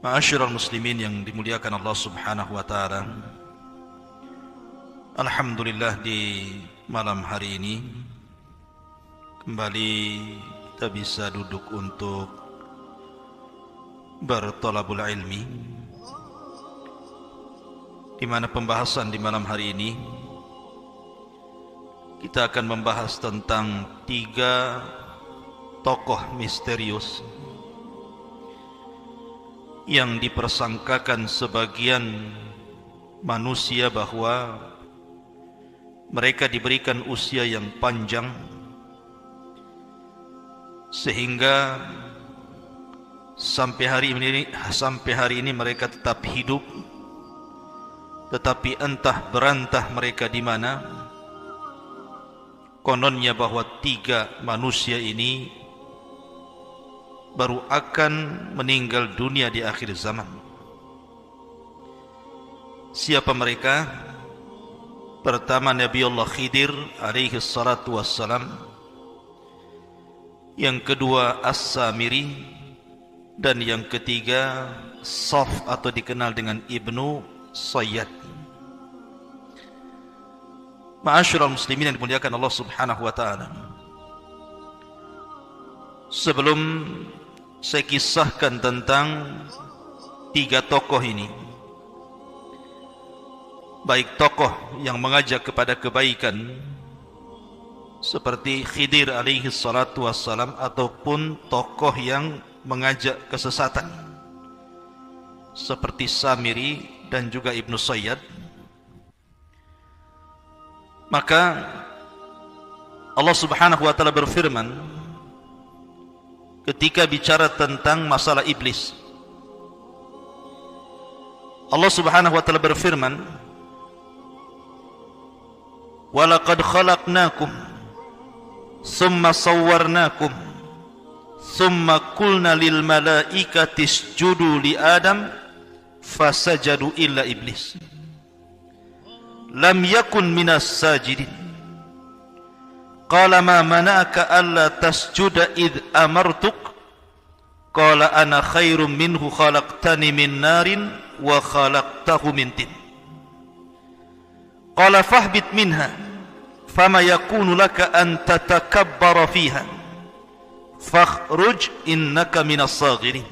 Ma'asyiral muslimin yang dimuliakan Allah Subhanahu wa taala. Alhamdulillah, di malam hari ini kembali kita bisa duduk untuk bertolabul ilmi, di mana pembahasan di malam hari ini kita akan membahas tentang 3 tokoh misterius yang dipersangkakan sebagian manusia bahwa mereka diberikan usia yang panjang sehingga sampai hari ini mereka tetap hidup, tetapi entah berantah mereka di mana. Kononnya bahwa 3 manusia ini baru akan meninggal dunia di akhir zaman. Siapa mereka? Pertama, Nabi Allah Khidir alaihi salatu wassalam. Yang kedua, As-Samiri. Dan yang ketiga, Saf atau dikenal dengan Ibnu Sayyad. Ma'asyiral muslimin yang dimuliakan Allah Subhanahu wa taala. Sebelum saya kisahkan tentang 3 tokoh ini, baik tokoh yang mengajak kepada kebaikan seperti Khidir alaihi salatu wassalam, ataupun tokoh yang mengajak kesesatan seperti Samiri dan juga Ibnu Sayyad, maka Allah Subhanahu wa taala berfirman ketika bicara tentang masalah iblis. Allah Subhanahu wa taala berfirman, "Wa laqad khalaqnakum thumma sawwarnakum thumma qulna lil malaikati isjudu li Adam fasajadu illa iblis lam yakun minas sajidin. Qala ma mana'aka alla tasjuda id amartuk. Qala ana khairum minhu khalaqtani min narin wa khalaqtahu min tin. Qala fahbit minha fama yakunu laka an tatakabbara fiha fakhruj innaka minas saghirin.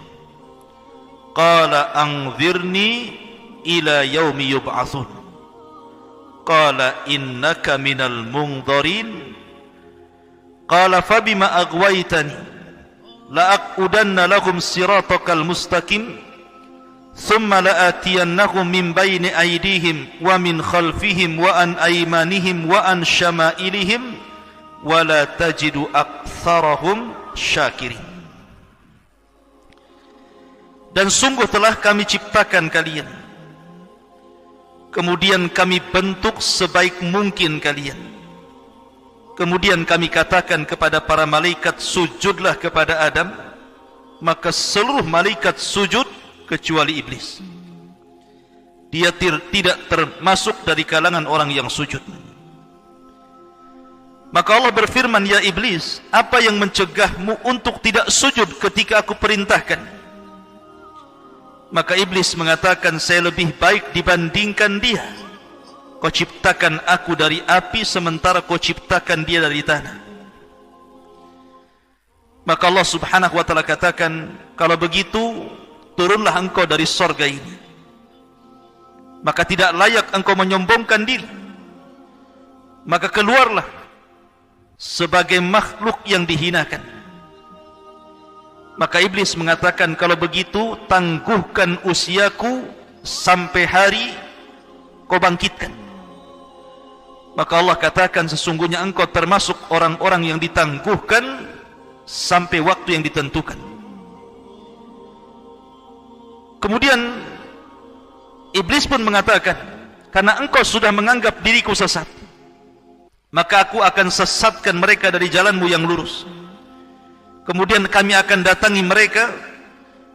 Qala anzirni ila yaumi yub'atsun. Qala innaka minal munzirin. Qala fabima aghwaytani la'aqudanna lahum siratakal mustaqim thumma la'atiyannahum min bayni aydihim wa min khalfihim wa an aymanihim wa an syama'ilihim wa la tajidu aktsarahum syakirin. Dan sungguh telah kami ciptakan kalian, kemudian kami bentuk sebaik mungkin kalian. Kemudian kami katakan kepada para malaikat, sujudlah kepada Adam. Maka seluruh malaikat sujud kecuali iblis. Dia tidak termasuk dari kalangan orang yang sujud. Maka Allah berfirman, "Ya iblis, apa yang mencegahmu untuk tidak sujud ketika aku perintahkan?" Maka iblis mengatakan, "Saya lebih baik dibandingkan dia. Kau ciptakan aku dari api, sementara kau ciptakan dia dari tanah." Maka Allah Subhanahu wa taala katakan, "Kalau begitu, turunlah engkau dari sorga ini. Maka tidak layak engkau menyombongkan diri. Maka keluarlah sebagai makhluk yang dihinakan." Maka iblis mengatakan, "Kalau begitu, tangguhkan usiaku sampai hari kau bangkitkan." Maka Allah katakan, "Sesungguhnya engkau termasuk orang-orang yang ditangguhkan sampai waktu yang ditentukan." Kemudian iblis pun mengatakan, "Karena engkau sudah menganggap diriku sesat, maka aku akan sesatkan mereka dari jalanmu yang lurus. Kemudian kami akan datangi mereka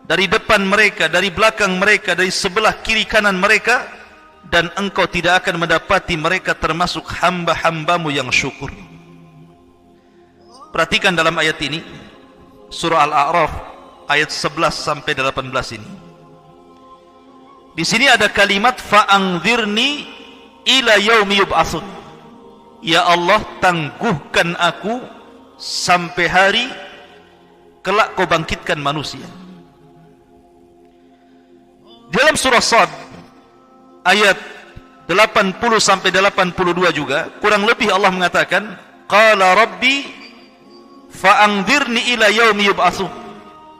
dari depan mereka, dari belakang mereka, dari sebelah kiri kanan mereka, dan engkau tidak akan mendapati mereka termasuk hamba-hambamu yang syukur." Perhatikan dalam ayat ini, surah Al-A'raf ayat 11 sampai 18 ini. Di sini ada kalimat fa'angzirni ila yaumi yub'atsun. Ya Allah, tangguhkan aku sampai hari kelak kau bangkitkan manusia. Dalam surah Sad ayat 80 sampai 82 juga kurang lebih Allah mengatakan qala rabbi fa'angzirni ila yaumi yub'atsun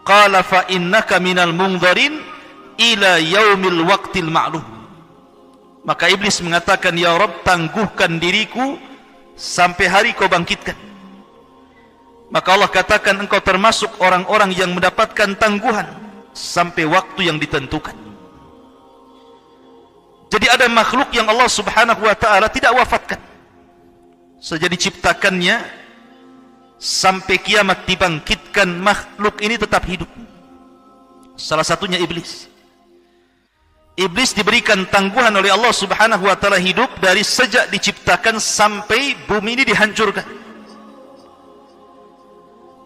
qala fa innaka minal munzirin ila yaumil waqtil ma'lum. Maka iblis mengatakan, ya Rabb, tangguhkan diriku sampai hari kau bangkitkan. Maka Allah katakan, engkau termasuk orang-orang yang mendapatkan tangguhan sampai waktu yang ditentukan. Jadi ada makhluk yang Allah subhanahu wa ta'ala tidak wafatkan. Sejak diciptakannya sampai kiamat dibangkitkan, makhluk ini tetap hidup. Salah satunya iblis. Iblis diberikan tangguhan oleh Allah subhanahu wa ta'ala hidup dari sejak diciptakan sampai bumi ini dihancurkan.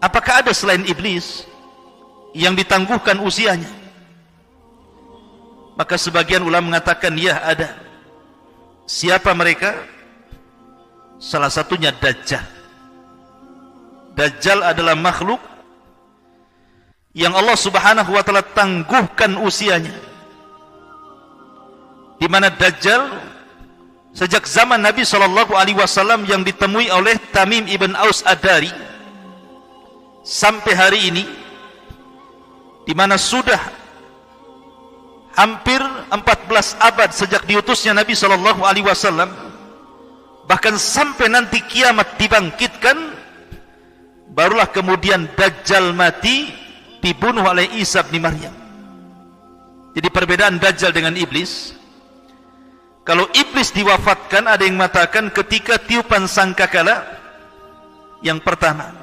Apakah ada selain iblis yang ditangguhkan usianya? Maka sebagian ulama mengatakan, ya ada. Siapa mereka? Salah satunya Dajjal. Dajjal adalah makhluk yang Allah subhanahu wa ta'ala tangguhkan usianya. Di mana Dajjal sejak zaman Nabi SAW yang ditemui oleh Tamim ibn Aus Ad-Dari sampai hari ini, di mana sudah hampir 14 abad sejak diutusnya Nabi SAW, bahkan sampai nanti kiamat dibangkitkan, barulah kemudian Dajjal mati, dibunuh oleh Isa bin Maryam. Jadi perbedaan Dajjal dengan iblis, kalau iblis diwafatkan, ada yang mengatakan ketika tiupan sangkakala yang pertama.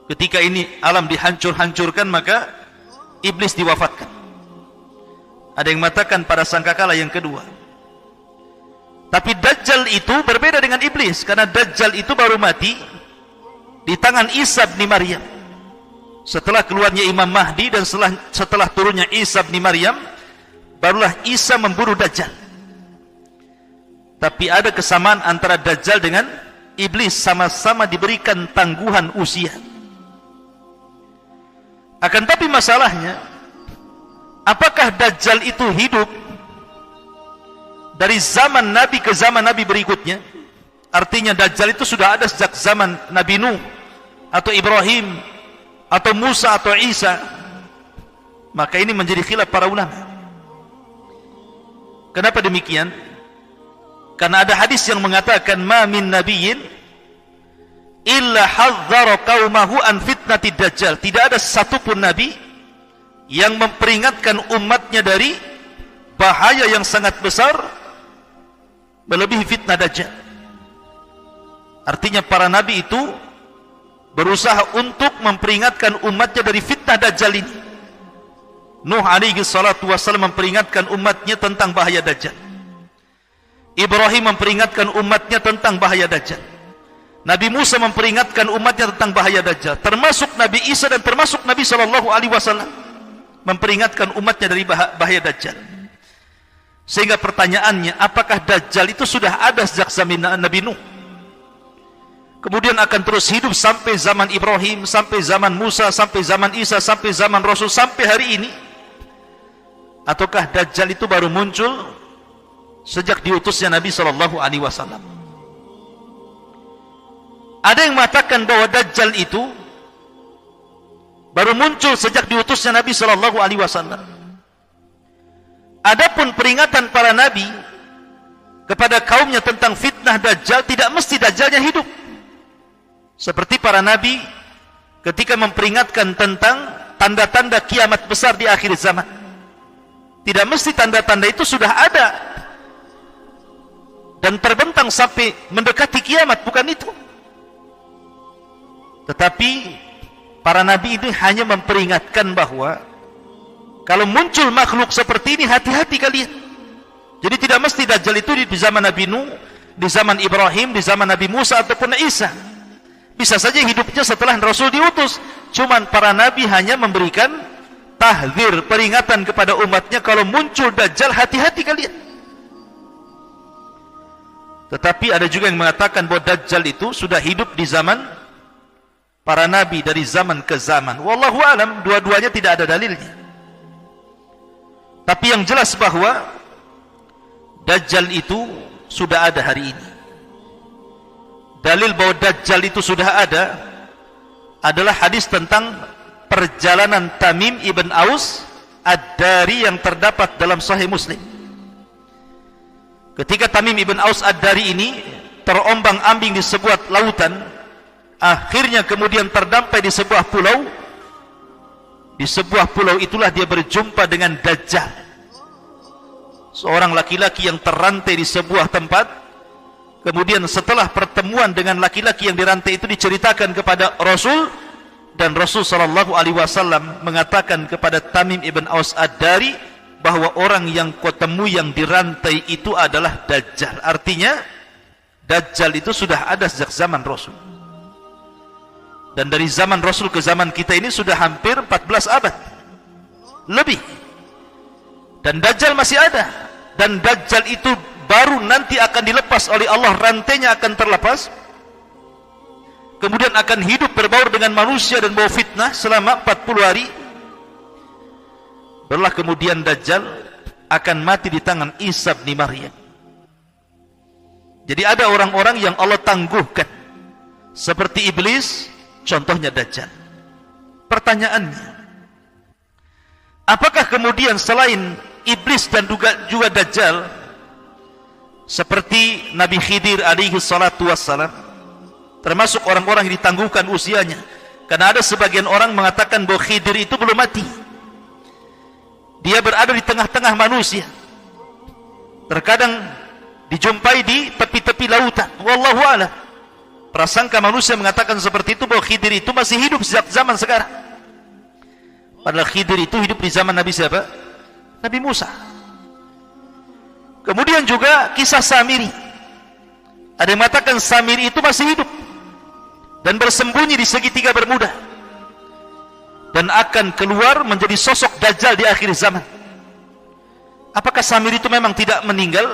Ketika ini alam dihancur-hancurkan, maka iblis diwafatkan. Ada yang mengatakan pada sangkakala yang kedua. Tapi Dajjal itu berbeda dengan iblis, karena Dajjal itu baru mati di tangan Isa bin Maryam. Setelah keluarnya Imam Mahdi dan setelah turunnya Isa bin Maryam, barulah Isa membunuh Dajjal. Tapi ada kesamaan antara Dajjal dengan iblis, sama-sama diberikan tangguhan usia. Akan tapi masalahnya, apakah Dajjal itu hidup dari zaman Nabi ke zaman Nabi berikutnya? Artinya Dajjal itu sudah ada sejak zaman Nabi Nuh atau Ibrahim atau Musa atau Isa. Maka ini menjadi khilaf para ulama. Kenapa demikian? Karena ada hadis yang mengatakan, ma min nabiyyin illa hadzara qaumahu an fitnatid dajjal. Tidak ada satupun nabi yang memperingatkan umatnya dari bahaya yang sangat besar melebihi fitnah dajjal. Artinya para nabi itu berusaha untuk memperingatkan umatnya dari fitnah dajjal ini. Nuh alaihi salatu wassalam memperingatkan umatnya tentang bahaya dajjal. Ibrahim memperingatkan umatnya tentang bahaya Dajjal. Nabi Musa memperingatkan umatnya tentang bahaya Dajjal. Termasuk Nabi Isa dan termasuk Nabi SAW memperingatkan umatnya dari bahaya Dajjal. Sehingga pertanyaannya, apakah Dajjal itu sudah ada sejak zaman Nabi Nuh? Kemudian akan terus hidup sampai zaman Ibrahim, sampai zaman Musa, sampai zaman Isa, sampai zaman Rasul, sampai hari ini? Ataukah Dajjal itu baru muncul sejak diutusnya Nabi SAW? Ada yang mengatakan bahwa Dajjal itu baru muncul sejak diutusnya Nabi SAW. Adapun peringatan para nabi kepada kaumnya tentang fitnah Dajjal, tidak mesti Dajjalnya hidup. Seperti para nabi ketika memperingatkan tentang tanda-tanda kiamat besar di akhir zaman, tidak mesti tanda-tanda itu sudah ada dan terbentang sampai mendekati kiamat, bukan itu. Tetapi para nabi ini hanya memperingatkan bahwa kalau muncul makhluk seperti ini, hati-hati kalian. Jadi tidak mesti Dajjal itu di zaman Nabi Nuh, di zaman Ibrahim, di zaman Nabi Musa ataupun Isa. Bisa saja hidupnya setelah Rasul diutus. Cuman para nabi hanya memberikan tahdzir, peringatan kepada umatnya, kalau muncul Dajjal, hati-hati kalian. Tetapi ada juga yang mengatakan bahwa Dajjal itu sudah hidup di zaman para nabi, dari zaman ke zaman. Wallahu alam, dua-duanya tidak ada dalilnya. Tapi yang jelas bahwa Dajjal itu sudah ada hari ini. Dalil bahwa Dajjal itu sudah ada adalah hadis tentang perjalanan Tamim ibn Aus Ad-Dari yang terdapat dalam Sahih Muslim. Ketika Tamim ibn Aus Ad-Dari ini terombang-ambing di sebuah lautan, akhirnya kemudian terdampar di sebuah pulau. Di sebuah pulau itulah dia berjumpa dengan Dajjal, seorang laki-laki yang terrantai di sebuah tempat. Kemudian setelah pertemuan dengan laki-laki yang dirantai itu diceritakan kepada Rasul, dan Rasul sallallahu alaihi wasallam mengatakan kepada Tamim ibn Aus Ad-Dari bahwa orang yang kau temui yang dirantai itu adalah Dajjal. Artinya Dajjal itu sudah ada sejak zaman Rasul. Dan dari zaman Rasul ke zaman kita ini sudah hampir 14 abad lebih. Dan Dajjal masih ada. Dan Dajjal itu baru nanti akan dilepas oleh Allah, rantainya akan terlepas, kemudian akan hidup berbaur dengan manusia dan bawa fitnah selama 40 hari. Barulah kemudian Dajjal akan mati di tangan Isa bin Maryam. Jadi ada orang-orang yang Allah tangguhkan seperti iblis, contohnya Dajjal. Pertanyaannya, apakah kemudian selain iblis dan juga Dajjal, seperti Nabi Khidir alaihi salatu wassalam, termasuk orang-orang yang ditangguhkan usianya? Karena ada sebagian orang mengatakan bahwa Khidir itu belum mati, dia berada di tengah-tengah manusia, terkadang dijumpai di tepi-tepi lautan. Wallahu a'lam. Prasangka manusia mengatakan seperti itu, bahwa Khidir itu masih hidup sejak zaman sekarang. Padahal Khidir itu hidup di zaman Nabi siapa? Nabi Musa. Kemudian juga kisah Samiri. Ada yang mengatakan Samiri itu masih hidup dan bersembunyi di segitiga Bermuda, dan akan keluar menjadi sosok Dajjal di akhir zaman. Apakah Samiri itu memang tidak meninggal,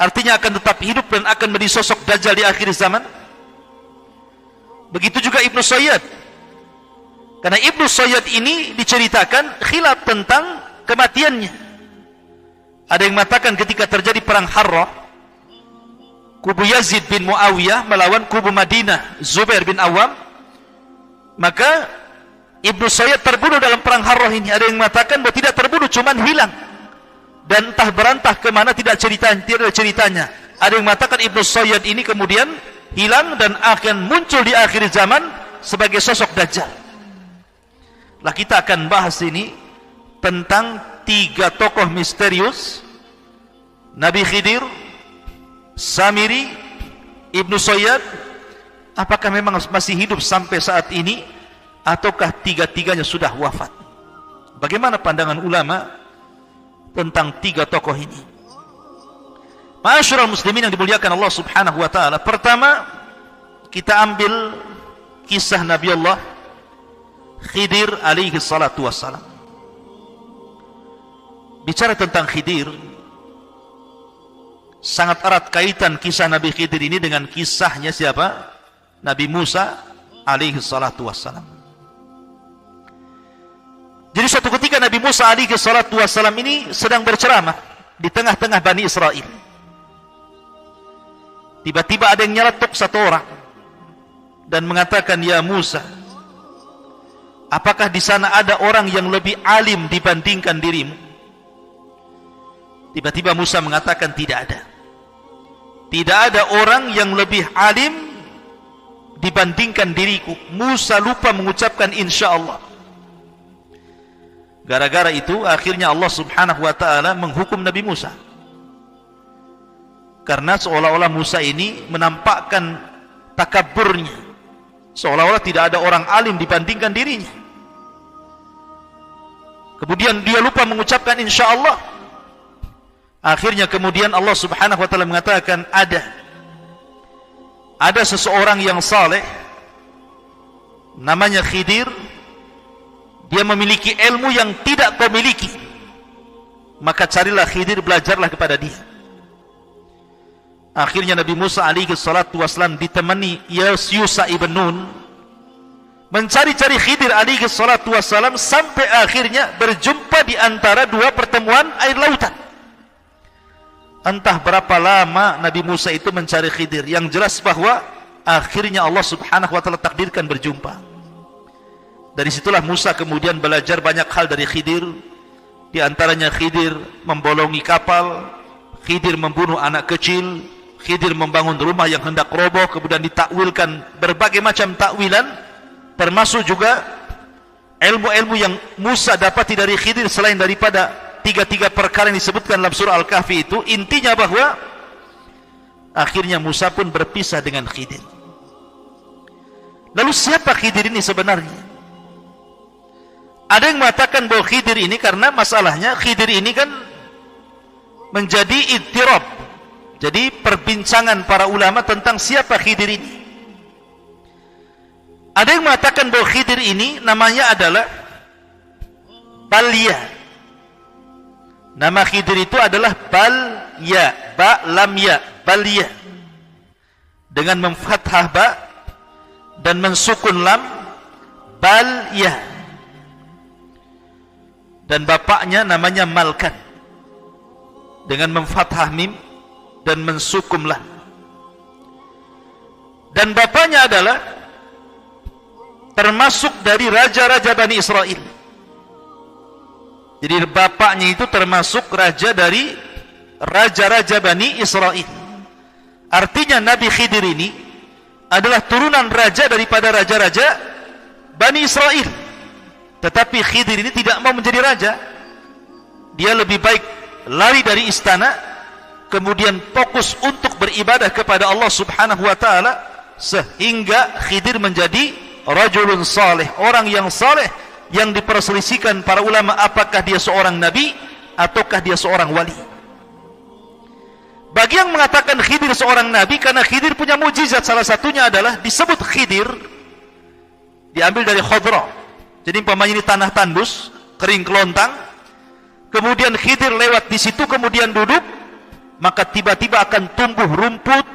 artinya akan tetap hidup dan akan menjadi sosok Dajjal di akhir zaman? Begitu juga Ibnu Sayyad. Karena Ibnu Sayyad ini diceritakan khilaf tentang kematiannya. Ada yang mengatakan ketika terjadi perang Harrah, kubu Yazid bin Muawiyah melawan kubu Madinah Zubair bin Awam, maka Ibnu Sayyad terbunuh dalam perang Harrah ini. Ada yang mengatakan bahwa tidak terbunuh, cuman hilang, dan entah berantah kemana, tidak ada ceritanya. Ada yang mengatakan Ibnu Sayyad ini kemudian hilang dan akan muncul di akhir zaman sebagai sosok Dajjal. Lah kita akan bahas ini tentang 3 tokoh misterius, Nabi Khidir, Samiri, Ibnu Sayyad. Apakah memang masih hidup sampai saat ini, ataukah tiga-tiganya sudah wafat? Bagaimana pandangan ulama tentang 3 tokoh ini? Ma'asyiral muslimin yang dimuliakan Allah subhanahu wa ta'ala, pertama kita ambil kisah Nabi Allah Khidir alaihi salatu wassalam. Bicara tentang Khidir, sangat erat kaitan kisah Nabi Khidir ini dengan kisahnya siapa? Nabi Musa alaihi salatu wassalam. Jadi suatu ketika Nabi Musa alaihi salatu wassalam ini sedang berceramah di tengah-tengah Bani Israel. Tiba-tiba ada yang nyeletuk satu orang dan mengatakan, "Ya Musa, apakah di sana ada orang yang lebih alim dibandingkan dirimu?" Tiba-tiba Musa mengatakan, tidak ada. Tidak ada orang yang lebih alim dibandingkan diriku. Musa lupa mengucapkan insya Allah. Gara-gara itu akhirnya Allah subhanahu wa ta'ala menghukum Nabi Musa. Karena seolah-olah Musa ini menampakkan takaburnya, seolah-olah tidak ada orang alim dibandingkan dirinya. Kemudian dia lupa mengucapkan insya Allah. Akhirnya kemudian Allah subhanahu wa ta'ala mengatakan, ada seseorang yang saleh namanya Khidir, dia memiliki ilmu yang tidak kau miliki, maka carilah Khidir, belajarlah kepada dia. Akhirnya Nabi Musa alaihi salatu wassalam ditemani Yusha ibn Nun mencari-cari Khidir alaihi salatu wassalam, sampai akhirnya berjumpa di antara dua pertemuan air lautan. Entah berapa lama Nabi Musa itu mencari Khidir, yang jelas bahwa akhirnya Allah subhanahu wa ta'ala takdirkan berjumpa. Dari situlah Musa kemudian belajar banyak hal dari Khidir. Di antaranya Khidir membolongi kapal, Khidir membunuh anak kecil, Khidir membangun rumah yang hendak roboh, kemudian ditakwilkan berbagai macam takwilan, termasuk juga ilmu-ilmu yang Musa dapati dari Khidir selain daripada tiga-tiga perkara yang disebutkan dalam surah Al-Kahfi itu. Intinya bahwa akhirnya Musa pun berpisah dengan Khidir. Lalu siapa Khidir ini sebenarnya? Ada yang mengatakan bahwa Khidir ini, karena masalahnya Khidir ini kan menjadi ittirab, jadi perbincangan para ulama tentang siapa Khidir ini. Ada yang mengatakan bahwa Khidir ini namanya adalah Balya. Nama Khidir itu adalah Balya, ba lam ya, Balya, dengan memfathah ba dan mensukun lam, Balya. Dan bapaknya namanya Malkan, dengan memfathah mim dan mensukum lam. Dan bapaknya adalah termasuk dari raja-raja Bani Israel. Jadi bapaknya itu termasuk raja dari raja-raja Bani Israel. Artinya Nabi Khidir ini adalah turunan raja daripada raja-raja Bani Israel. Tetapi Khidir ini tidak mau menjadi raja. Dia lebih baik lari dari istana, kemudian fokus untuk beribadah kepada Allah subhanahu wa ta'ala, sehingga Khidir menjadi rajulun saleh, orang yang saleh, yang diperselisihkan para ulama apakah dia seorang nabi ataukah dia seorang wali. Bagi yang mengatakan Khidir seorang nabi, karena Khidir punya mukjizat, salah satunya adalah disebut Khidir diambil dari khadra. Jadi umpamanya ini tanah tandus, kering kelontang, kemudian Khidir lewat di situ, kemudian duduk, maka tiba-tiba akan tumbuh rumput,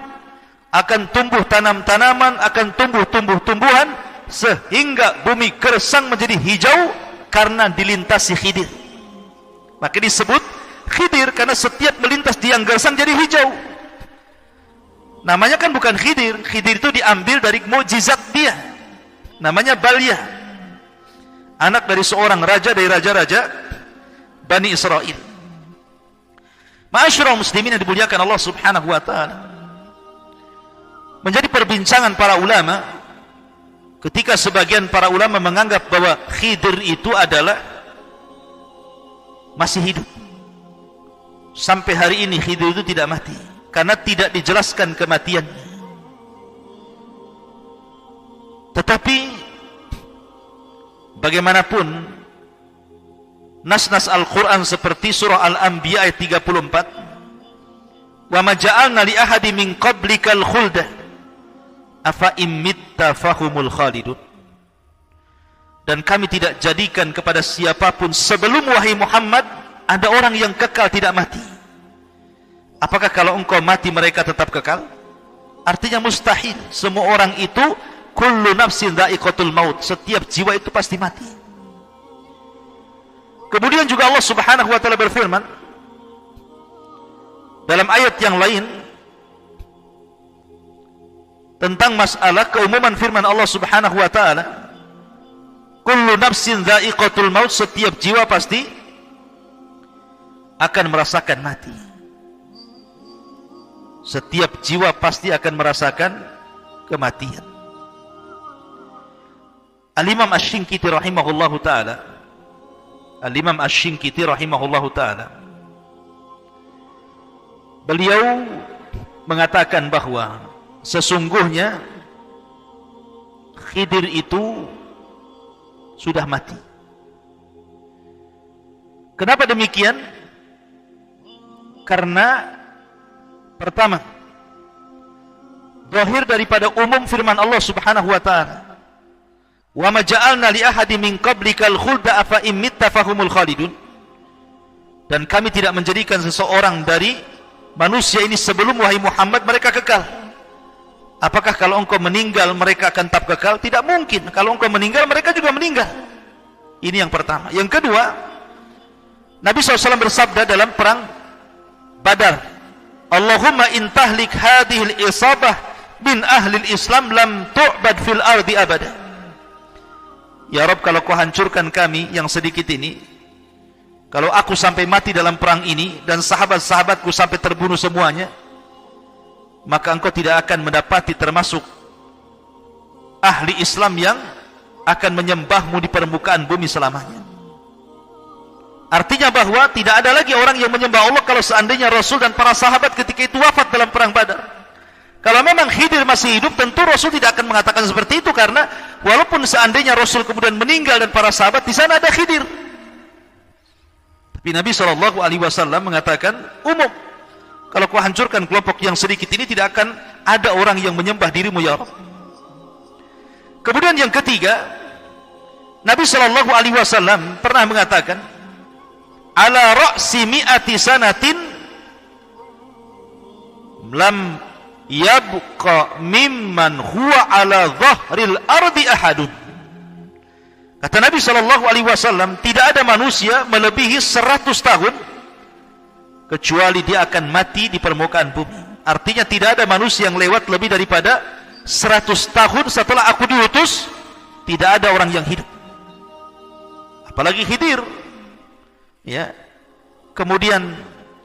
akan tumbuh tanam-tanaman, akan tumbuh tumbuh-tumbuhan, sehingga bumi gersang menjadi hijau karena dilintasi Khidir. Maka disebut Khidir karena setiap melintas di yang gersang jadi hijau. Namanya kan bukan Khidir. Khidir itu diambil dari mukjizat dia, namanya Balya, anak dari seorang raja dari raja-raja Bani Israel. Ma'asyiral muslimin yang dimuliakan Allah subhanahu wa ta'ala, menjadi perbincangan para ulama ketika sebagian para ulama menganggap bahwa Khidir itu adalah masih hidup. Sampai hari ini Khidir itu tidak mati, karena tidak dijelaskan kematiannya. Tetapi bagaimanapun, nas-nas Al-Quran seperti surah Al-Anbiya ayat 34, wa ma ja'alna li ahadi min qablikal khulda afa immitta fahumul khalidun, dan kami tidak jadikan kepada siapapun sebelum wahai Muhammad ada orang yang kekal tidak mati. Apakah kalau engkau mati mereka tetap kekal? Artinya mustahil. Semua orang itu kullu nafsin dha'iqatul maut, setiap jiwa itu pasti mati. Kemudian juga Allah subhanahu wa ta'ala berfirman dalam ayat yang lain tentang masalah keumuman firman Allah subhanahu wa ta'ala, kullu nafsin dha'iqatul maut, setiap jiwa pasti akan merasakan mati. Setiap jiwa pasti akan merasakan kematian. Al-Imam Asy-Syinkiti rahimahullahu ta'ala, Al-Imam Asy-Syinkiti rahimahullahu ta'ala, beliau mengatakan bahwa sesungguhnya Khidir itu sudah mati. Kenapa demikian? Karena pertama, zahir daripada umum firman Allah subhanahu wa ta'ala, wa ma ja'alna li ahadin min qablikal khulda afa in mitta fahumul khalidun. Dan kami tidak menjadikan seseorang dari manusia ini sebelum wahai Muhammad mereka kekal. Apakah kalau engkau meninggal mereka akan tetap kekal? Tidak mungkin. Kalau engkau meninggal mereka juga meninggal. Ini yang pertama. Yang kedua, Nabi SAW bersabda dalam perang Badar, Allahumma in tahlik hadhil isabah min ahlil Islam lam tu'bad fil ardi abada. Ya Rabb, kalau kau hancurkan kami yang sedikit ini, kalau aku sampai mati dalam perang ini dan sahabat-sahabatku sampai terbunuh semuanya, maka engkau tidak akan mendapati termasuk ahli Islam yang akan menyembahmu di permukaan bumi selamanya. Artinya bahwa tidak ada lagi orang yang menyembah Allah kalau seandainya Rasul dan para sahabat ketika itu wafat dalam perang Badar. Kalau memang Khidir masih hidup, tentu Rasul tidak akan mengatakan seperti itu, karena walaupun seandainya Rasul kemudian meninggal dan para sahabat, di sana ada Khidir. Tapi Nabi SAW mengatakan umum, kalau kau hancurkan kelompok yang sedikit ini, tidak akan ada orang yang menyembah dirimu ya Rabb. Kemudian yang ketiga, Nabi SAW pernah mengatakan, ala ra'si mi'ati sanatin lam yabqa mimman huwa ala dhahril ardi ahadun. Kata Nabi SAW, tidak ada manusia melebihi 100 tahun kecuali dia akan mati di permukaan bumi. Artinya tidak ada manusia yang lewat lebih daripada 100 tahun setelah aku diutus, tidak ada orang yang hidup. Apalagi Khidir. Ya. Kemudian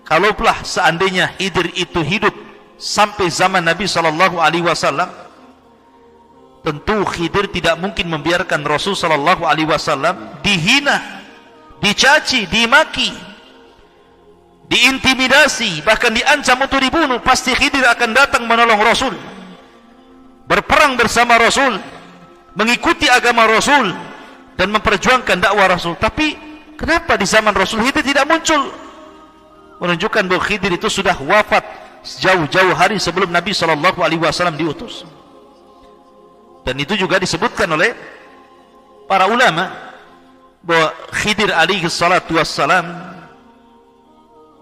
kalaulah seandainya Khidir itu hidup sampai zaman Nabi SAW, tentu Khidir tidak mungkin membiarkan Rasul SAW dihina, dicaci, dimaki, diintimidasi, bahkan diancam untuk dibunuh. Pasti Khidir akan datang menolong Rasul, berperang bersama Rasul, mengikuti agama Rasul, dan memperjuangkan dakwah Rasul. Tapi kenapa di zaman Rasul Khidir tidak muncul? Menunjukkan bahwa Khidir itu sudah wafat jauh-jauh hari sebelum Nabi SAW diutus. Dan itu juga disebutkan oleh para ulama bahwa Khidir alaihi salatu wassalam,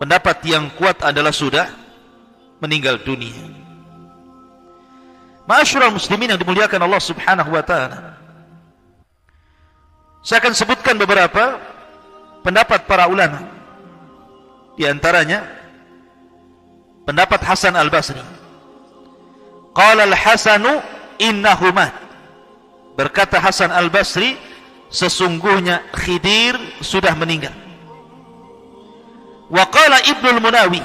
pendapat yang kuat adalah sudah meninggal dunia. Ma'asyiral muslimin yang dimuliakan Allah Subhanahu wa taala, saya akan sebutkan beberapa pendapat para ulama. Di antaranya pendapat Hasan Al-Basri. Qala Al-Hasanu innahuma, berkata Hasan Al-Basri, sesungguhnya Khidir sudah meninggal. Wa qala Ibnul Munawi,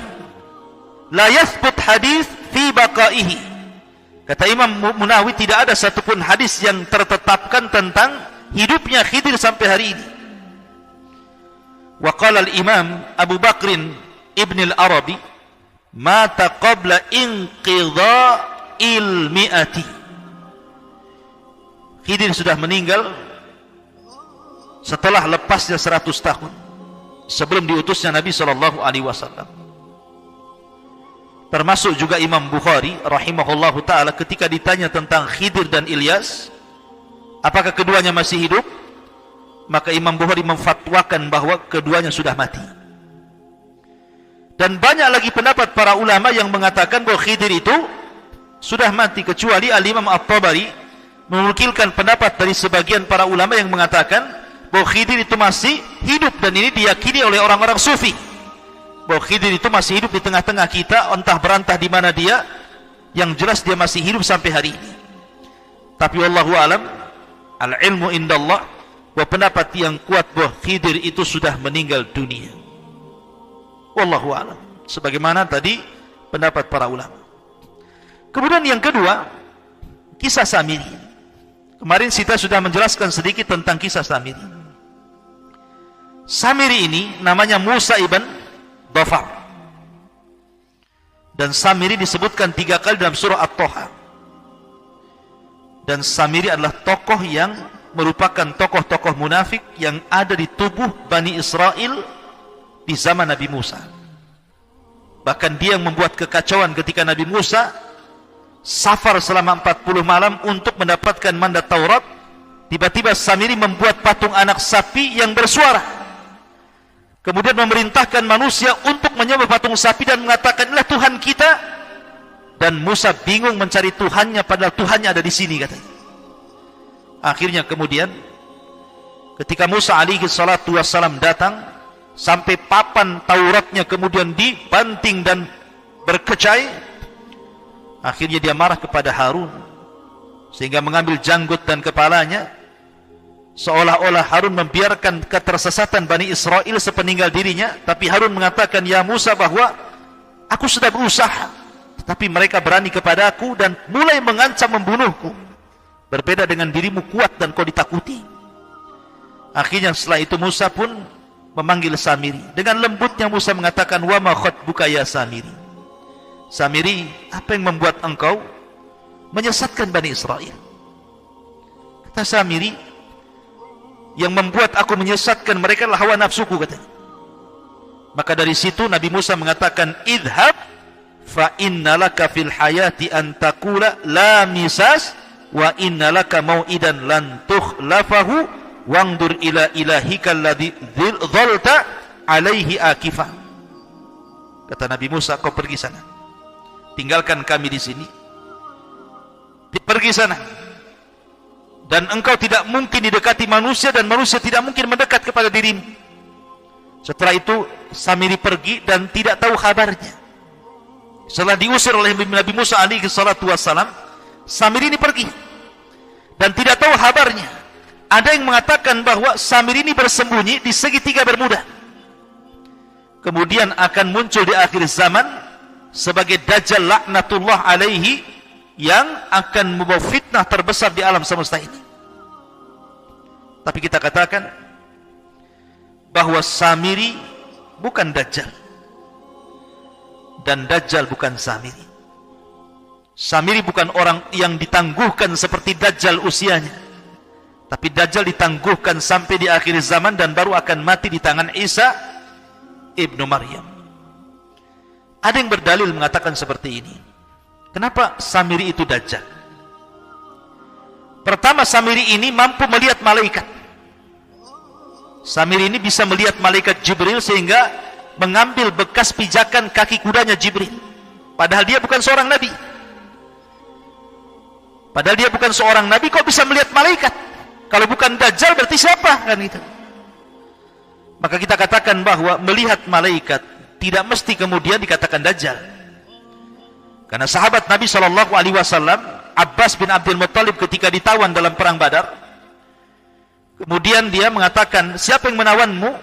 la yathbut hadis fi baqaihi. Kata Imam Munawi, tidak ada satupun hadis yang tertetapkan tentang hidupnya Khidir sampai hari ini. Wa qala al-Imam Abu Bakrin Ibn al-Arabi, mata qabla inqidha'il mi'ati. Khidir sudah meninggal setelah lepasnya 100 tahun sebelum diutusnya Nabi SAW. Termasuk juga Imam Bukhari rahimahullahu ta'ala ketika ditanya tentang Khidir dan Ilyas, apakah keduanya masih hidup, maka Imam Bukhari memfatwakan bahwa keduanya sudah mati. Dan banyak lagi pendapat para ulama yang mengatakan bahwa Khidir itu sudah mati, kecuali Al-Imam At-Tabari menukilkan pendapat dari sebagian para ulama yang mengatakan bahwa Khidir itu masih hidup, dan ini diyakini oleh orang-orang sufi bahwa Khidir itu masih hidup di tengah-tengah kita, entah berantah di mana dia, yang jelas dia masih hidup sampai hari ini. Tapi wallahu alam, al-ilmu indallah, bahwa pendapat yang kuat bahwa Khidir itu sudah meninggal dunia. Wallahu alam, sebagaimana tadi pendapat para ulama. Kemudian yang kedua, kisah Samiri. Kemarin kita sudah menjelaskan sedikit tentang kisah Samiri. Samiri ini namanya Musa ibn Dhafar, dan Samiri disebutkan 3 kali dalam surah At-Taha. Dan Samiri adalah tokoh yang merupakan tokoh-tokoh munafik yang ada di tubuh Bani Israel di zaman Nabi Musa. Bahkan dia yang membuat kekacauan ketika Nabi Musa safar selama 40 malam untuk mendapatkan mandat Taurat, Tiba-tiba Samiri membuat patung anak sapi yang bersuara. Kemudian memerintahkan manusia untuk menyembah patung sapi dan mengatakan, inilah Tuhan kita. Dan Musa bingung mencari Tuhannya, padahal Tuhannya ada di sini, katanya. Akhirnya kemudian ketika Musa alaihi salatu wassalam datang, sampai papan Tauratnya kemudian dibanting dan berkecai, akhirnya dia marah kepada Harun, sehingga mengambil janggut dan kepalanya, seolah-olah Harun membiarkan ketersesatan Bani Israel sepeninggal dirinya. Tapi Harun mengatakan, ya Musa, bahwa aku sudah berusaha, tetapi mereka berani kepada aku dan mulai mengancam membunuhku. Berbeda dengan dirimu, kuat dan kau ditakuti. Akhirnya setelah itu Musa pun memanggil Samiri. Dengan lembutnya Musa mengatakan, wa ma khatbuka ya Samiri. Samiri, apa yang membuat engkau menyesatkan Bani Israel? Kata Samiri, yang membuat aku menyesatkan mereka adalah hawa nafsuku, katanya. Maka dari situ Nabi Musa mengatakan, idhab fa innalaka fil hayati an taqula la misas wa innalaka mau'idan lan tukhlafahu wangdur ila ilahika alladhi dhalta alaihi akifah. Kata Nabi Musa, kau pergi sana, tinggalkan kami di sini, pergi sana, dan engkau tidak mungkin didekati manusia dan manusia tidak mungkin mendekat kepada dirimu. Setelah itu Samiri pergi dan tidak tahu kabarnya. Setelah diusir oleh Nabi Musa alaihi salatu wassalam, Samiri ini pergi dan tidak tahu kabarnya. Ada yang mengatakan bahwa Samiri ini bersembunyi di segitiga Bermuda. Kemudian akan muncul di akhir zaman sebagai Dajjal laknatullah alaihi, yang akan membawa fitnah terbesar di alam semesta ini. Tapi kita katakan bahwa Samiri bukan Dajjal, dan Dajjal bukan Samiri. Samiri bukan orang yang ditangguhkan seperti Dajjal usianya, tapi Dajjal ditangguhkan sampai di akhir zaman dan baru akan mati di tangan Isa ibnu Maryam. Ada yang berdalil mengatakan seperti ini. Kenapa Samiri itu Dajjal? Pertama, Samiri ini mampu melihat malaikat. Samiri ini bisa melihat malaikat Jibril sehingga mengambil bekas pijakan kaki kudanya Jibril. Padahal dia bukan seorang nabi. Padahal dia bukan seorang nabi, kok bisa melihat malaikat? Kalau bukan Dajjal berarti siapa? Kan itu. Maka kita katakan bahwa melihat malaikat tidak mesti kemudian dikatakan Dajjal. Karena sahabat Nabi SAW, Abbas bin Abdul Muttalib, ketika ditawan dalam perang Badar, kemudian dia mengatakan, siapa yang menawanmu?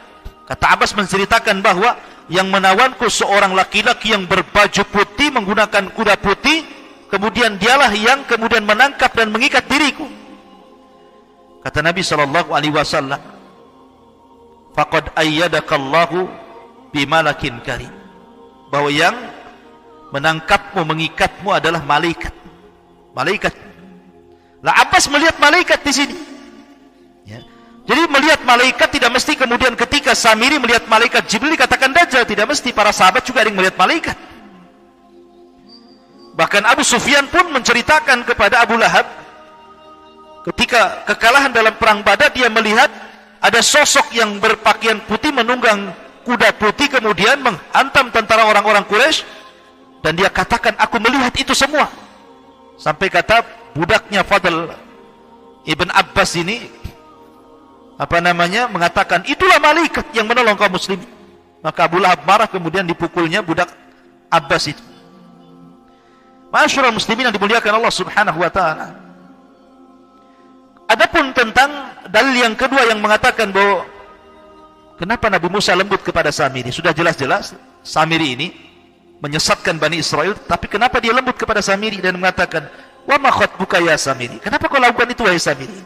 Kata Abbas menceritakan bahwa yang menawanku seorang laki-laki yang berbaju putih, menggunakan kuda putih, kemudian dialah yang kemudian menangkap dan mengikat diriku. Kata Nabi SAW, faqad ayyadakallahu bimalakin karim, bahwa yang menangkapmu, mengikatmu adalah malaikat. Malaikat. Lah Abbas melihat malaikat di sini. Ya. Jadi melihat malaikat tidak mesti kemudian ketika Samiri melihat malaikat Jibril dikatakan Dajjal, tidak mesti. Para sahabat juga ada yang melihat malaikat. Bahkan Abu Sufyan pun menceritakan kepada Abu Lahab, ketika kekalahan dalam perang Badar, dia melihat ada sosok yang berpakaian putih menunggang kuda putih kemudian menghantam tentara orang-orang Quraisy, dan dia katakan, aku melihat itu semua. Sampai kata budaknya Fadl Ibn Abbas ini mengatakan, itulah malaikat yang menolong kaum muslimin. Maka Abu Lahab marah, kemudian dipukulnya budak Abbas itu. Ma'asyiral muslimin yang dimuliakan Allah Subhanahu wa taala. Adapun tentang dalil yang kedua yang mengatakan bahwa kenapa Nabi Musa lembut kepada Samiri, sudah jelas-jelas Samiri ini menyesatkan Bani Israel, tapi kenapa dia lembut kepada Samiri dan mengatakan, wa ma khatbuka ya Samiri? Kenapa kau lakukan itu wahai Samiri?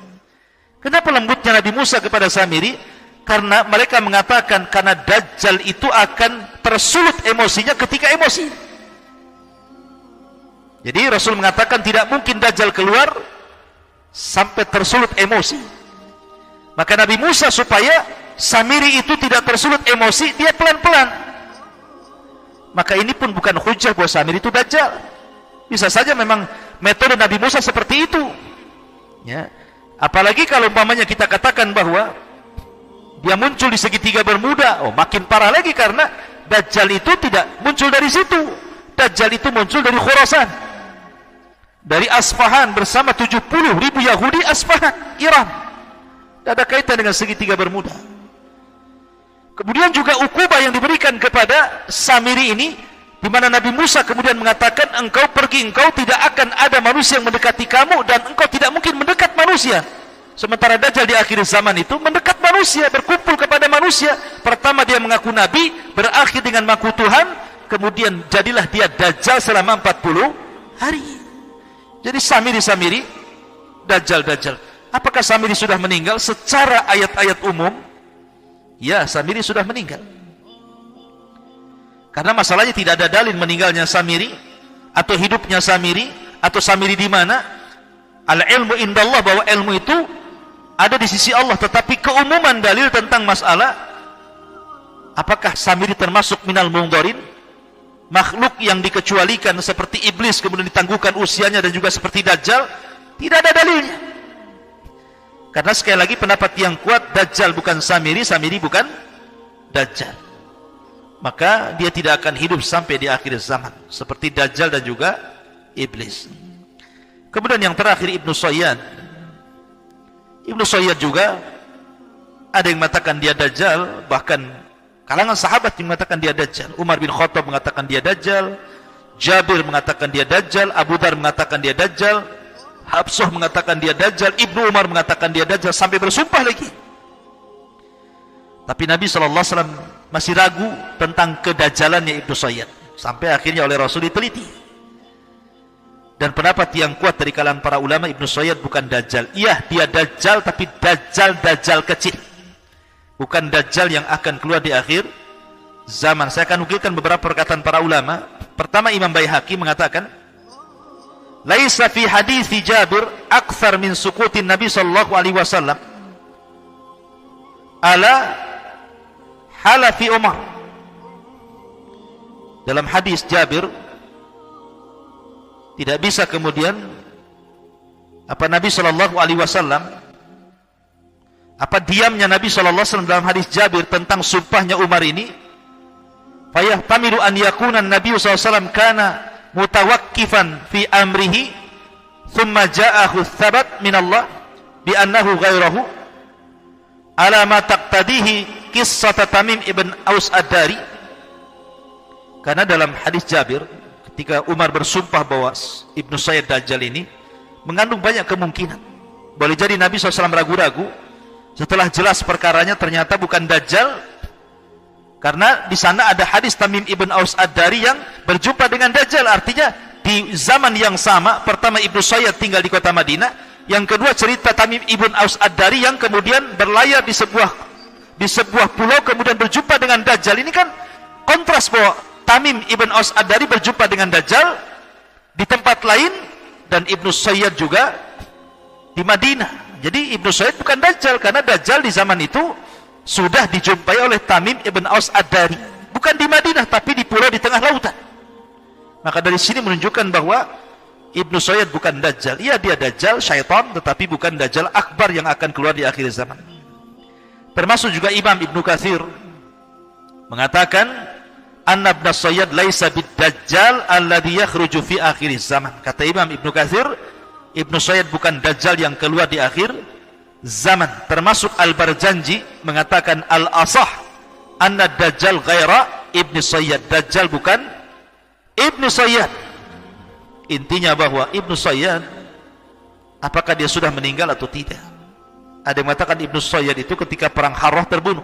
Kenapa lembutnya Nabi Musa kepada Samiri? Karena mereka mengatakan karena Dajjal itu akan tersulut emosinya ketika emosi. Jadi Rasul mengatakan tidak mungkin Dajjal keluar sampai tersulut emosi. Maka Nabi Musa supaya Samiri itu tidak tersulut emosi, dia pelan-pelan. Maka ini pun bukan hujah bahwa Samiri itu Dajjal. Bisa saja memang metode Nabi Musa seperti itu. Ya. Apalagi kalau umpamanya kita katakan bahwa dia muncul di segitiga Bermuda, makin parah lagi, karena Dajjal itu tidak muncul dari situ. Dajjal itu muncul dari Khurasan, dari Asfahan bersama 70.000 Yahudi Asfahan, Iran. Tidak ada kaitan dengan segitiga Bermuda. Kemudian juga ukubah yang diberikan kepada Samiri ini, di mana Nabi Musa kemudian mengatakan, engkau pergi, engkau tidak akan ada manusia yang mendekati kamu, dan engkau tidak mungkin mendekat manusia. Sementara Dajjal di akhir zaman itu mendekat manusia, berkumpul kepada manusia. Pertama dia mengaku Nabi, berakhir dengan mengaku Tuhan, kemudian jadilah dia Dajjal selama 40 hari. Jadi Samiri, Dajjal. Apakah Samiri sudah meninggal? Secara ayat-ayat umum, ya, Samiri sudah meninggal. Karena masalahnya tidak ada dalil meninggalnya Samiri, atau hidupnya Samiri, atau Samiri di mana. Al-ilmu indallah, bahwa ilmu itu ada di sisi Allah. Tetapi keumuman dalil tentang masalah apakah Samiri termasuk minal mungdarin, makhluk yang dikecualikan seperti iblis kemudian ditangguhkan usianya, dan juga seperti Dajjal, tidak ada dalilnya. Karena sekali lagi pendapat yang kuat, Dajjal bukan Samiri, Samiri bukan Dajjal. Maka dia tidak akan hidup sampai di akhir zaman, seperti Dajjal dan juga iblis. Kemudian yang terakhir Ibnu Sayyad. Ibnu Sayyad juga ada yang mengatakan dia Dajjal, bahkan kalangan sahabat yang mengatakan dia Dajjal. Umar bin Khattab mengatakan dia Dajjal, Jabir mengatakan dia Dajjal, Abu Dar mengatakan dia Dajjal, Hafsah mengatakan dia Dajjal, Ibnu Umar mengatakan dia Dajjal, sampai bersumpah lagi. Tapi Nabi SAW masih ragu tentang kedajjalannya Ibnu Sayyad, sampai akhirnya oleh Rasul diteliti. Dan pendapat yang kuat dari kalangan para ulama, Ibnu Sayyad bukan Dajjal. Iya, dia Dajjal, tapi Dajjal kecil, bukan Dajjal yang akan keluar di akhir zaman. Saya akan nukilkan beberapa perkataan para ulama. Pertama, Imam Baihaqi mengatakan, laisa fi hadithi Jabir akthar min sukutin Nabi sallallahu alaihi wasallam ala halafi Umar. Dalam hadis Jabir tidak bisa kemudian Nabi sallallahu alaihi wasallam, diamnya Nabi sallallahu alaihi wasallam dalam hadis Jabir tentang sumpahnya Umar ini, fayahtamilu an yakuna Nabi sallallahu alaihi wasallam kana mutawakkifan fi amrihi thumma ja'ahu thabat min Allah bi annahu ghairahu ala ma taqtadihi qissat Tamim ibn Aus ad-Dari. Karena dalam hadis Jabir ketika Umar bersumpah bahwa Ibnu Sayyad Dajjal ini mengandung banyak kemungkinan. Boleh jadi Nabi SAW ragu-ragu, setelah jelas perkaranya ternyata bukan Dajjal, karena di sana ada hadis Tamim ibn Aus ad-Dari yang berjumpa dengan Dajjal. Artinya di zaman yang sama, pertama Ibnu Sayyad tinggal di kota Madinah, yang kedua cerita Tamim ibn Aus ad-Dari yang kemudian berlayar di sebuah pulau kemudian berjumpa dengan Dajjal. Ini kan kontras bahwa Tamim ibn Aus ad-Dari berjumpa dengan Dajjal di tempat lain, dan Ibnu Sayyad juga di Madinah. Jadi Ibnu Sayyad bukan Dajjal, karena Dajjal di zaman itu sudah dijumpai oleh Tamim ibn Aus ad-Dari, bukan di Madinah tapi di pulau di tengah lautan. Maka dari sini menunjukkan bahwa Ibnu Sayyad bukan Dajjal. Iya, dia Dajjal syaitan, tetapi bukan Dajjal akbar yang akan keluar di akhir zaman. Termasuk juga Imam Ibnu Katsir mengatakan anna Ibnu Sayyad laisa bid-Dajjal alladhi yakhruju fi akhir zaman. Kata Imam Ibnu Katsir, Ibnu Sayyad bukan Dajjal yang keluar di akhir zaman. Termasuk Al-Barjanji mengatakan al-asah anna Dajjal ghaira Ibnu Sayyad. Dajjal bukan Ibnu Sayyad. Intinya bahwa Ibnu Sayyad, apakah dia sudah meninggal atau tidak? Ada yang mengatakan Ibnu Sayyad itu ketika perang Harrah terbunuh.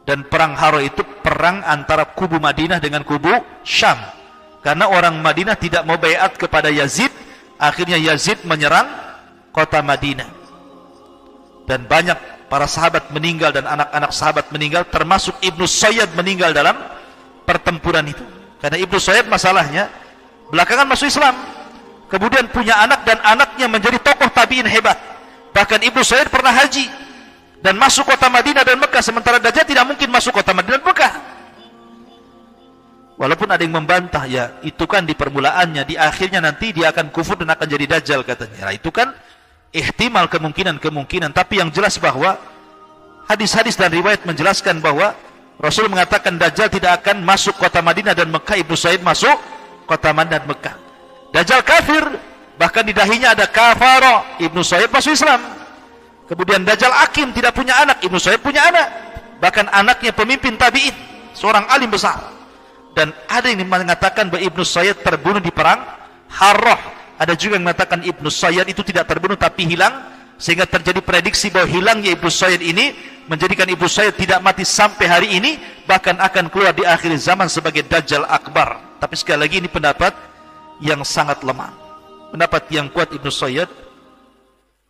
Dan perang Harrah itu perang antara kubu Madinah dengan kubu Syam. Karena orang Madinah tidak mau baiat kepada Yazid, akhirnya Yazid menyerang kota Madinah. Dan banyak para sahabat meninggal dan anak-anak sahabat meninggal, termasuk Ibnu Sayyad meninggal dalam pertempuran itu. Karena Ibnu Sayyad masalahnya belakangan masuk Islam, kemudian punya anak dan anaknya menjadi tokoh tabi'in hebat. Bahkan Ibnu Sayyad pernah haji dan masuk kota Madinah dan Mekah, sementara Dajjal tidak mungkin masuk kota Madinah dan Mekah. Walaupun ada yang membantah, ya itu kan di permulaannya, di akhirnya nanti dia akan kufur dan akan jadi Dajjal katanya. Nah itu kan ihtimal kemungkinan, tapi yang jelas bahwa hadis-hadis dan riwayat menjelaskan bahwa Rasul mengatakan Dajjal tidak akan masuk kota Madinah dan Mekah. Ibnu Sayyid masuk kota Madinah dan Mekah. Dajjal kafir, bahkan di dahinya ada kafara. Ibnu Sayyid masuk Islam. Kemudian Dajjal akim, tidak punya anak. Ibnu Sayyid punya anak, bahkan anaknya pemimpin tabi'in, seorang alim besar. Dan ada yang mengatakan bahwa Ibnu Sayyid terbunuh di perang Harrah. Ada juga yang mengatakan Ibnu Sayyid itu tidak terbunuh tapi hilang, sehingga terjadi prediksi bahwa hilangnya Ibnu Sayyid ini menjadikan Ibnu Sayyid tidak mati sampai hari ini, bahkan akan keluar di akhir zaman sebagai Dajjal Akbar. Tapi sekali lagi ini pendapat yang sangat lemah. Pendapat yang kuat, Ibnu Sayyid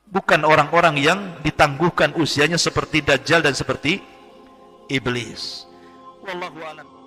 bukan orang-orang yang ditangguhkan usianya seperti Dajjal dan seperti Iblis. Wallahu a'lam.